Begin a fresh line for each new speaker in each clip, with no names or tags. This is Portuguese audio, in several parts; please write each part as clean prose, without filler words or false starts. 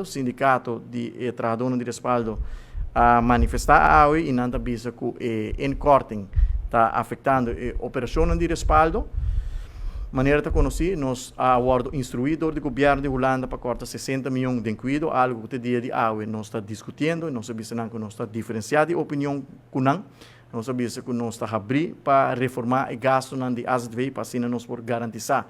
sindicato de trabalhadores de respaldo a manifestar hoje e não bisa que encorting está afetando a operação de respaldo. Maneira de conhecer, nós awardo instruído do governo de Holanda para cortar 60 milhões de cuido, algo que dia de hoje nós está discutindo, nós sabemos que nós está diferenciado de opinião com nós sabemos que nós está abrir para reformar o gasto de AZV para assim nós por garantizar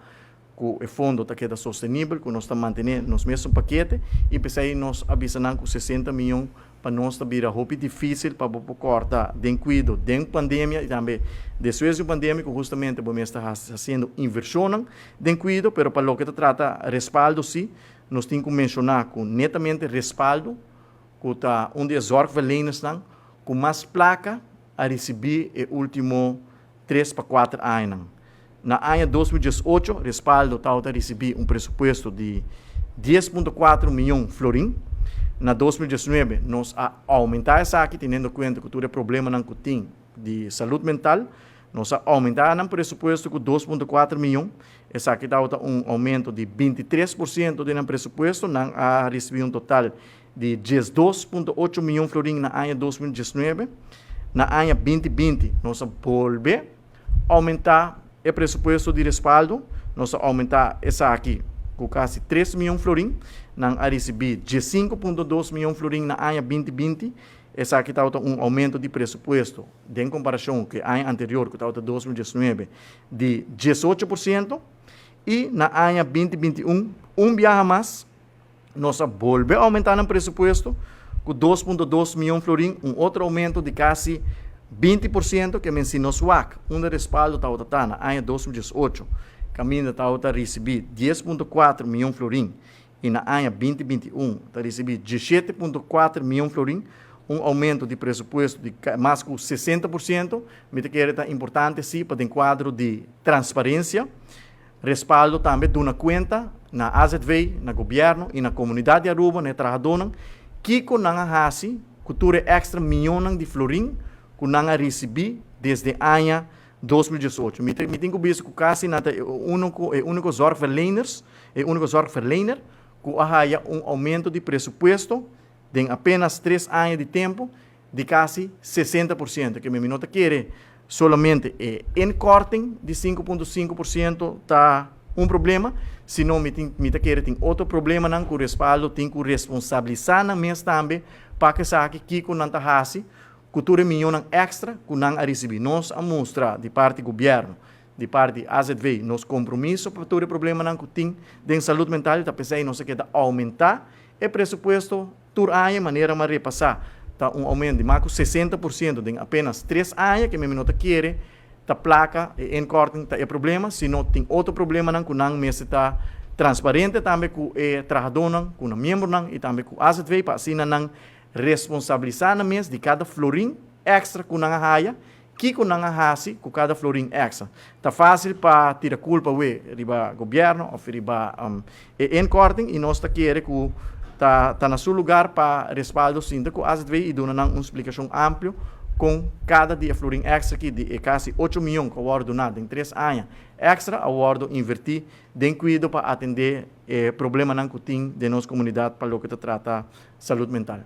que o fundo está queda sustentável, que nós está mantendo nos mesmos paquete e para aí nós avisamos que 60 milhões para nós está vira roupa difícil para cortar de cuido, de pandemia e também depois da pandemia que justamente vamos estar fazendo inversão de cuido, pero para o que trata respaldo sim, nós temos que mencionar que netamente respaldo que está onde as zorgverleners estão com mais placa a receber o último 3 para 4 anos. Na ano 2018, respaldo está a receber presupuesto de 10,4 milhões de florins. Na 2019, nós aumentar essa aqui, tendo em conta que todo problema não tem de saúde mental, nós aumentar o presupuesto com 2,4 milhões. Essa aqui dá aumento de 23% do presupuesto, não a receber total de 12,8 milhões de florins na ano 2019. Na ano 2020, nós volvemos aumentar o presupuesto de respaldo, nós aumentar essa aqui com quase 3 milhões de florins, nós a receber 5,2 milhões de florins na ano 2020. Essa aqui está aumento de presupuesto, em comparação com o ano anterior, que está 2019, de 18%. E na ano 2021, viaja mais, nós volvemos a aumentar o presupuesto com 2,2 milhões de florins, outro aumento de quase 20%, que mencionou SWAC, respaldo está na ano 2018, caminho está a receber 10,4 milhões de florins, e na ano 2021 está a receber 17,4 milhões de florins, aumento de presupuesto de mais que 60%, me que é importante sim para o quadro de transparência, respaldo também de uma conta na AZV, na governo e na comunidade de Aruba, na trabalhadora, que com a hasi, cultura extra milhões de florins, que não recebi desde o ano 2018. Me tenho visto que quase o único zorgverlener que há aumento de presupuesto em apenas 3 anos de tempo de quase 60%, que me minota quer solamente encortem de 5,5% está problema, senão me quer tem outro problema não com respaldo, tem que responsabilizar na mesa também para que saque que com não está cultura milhão extra que não a receber. Nós a mostrar de parte do governo, de parte da AZV, nos compromisso para todo o problema não que tem de saúde mental, está pensando nós quer aumentar o presupuesto por ano, maneira de repassar, tá aumento de mais de 60% em apenas 3 anos, que me minota quer, tá placa, encortem, tá problema, se não tem outro problema não que não me está transparente também com o trabalhador, com o membro e também com a AZV, para assim não responsabilizar na mesa de cada florim extra que não haja, que não haja com cada florim extra. Tá fácil para tirar culpa riba governo ou riba encortem e nós tá querer que tá na seu lugar para respaldo síndico AZV e dona uma explicação ampla com cada dia florim extra que de quase 8 milhões que awardo donado em 3 anos extra awardo invertir de cuidado para atender problema não que tem de nossa comunidade para o que trata saúde mental.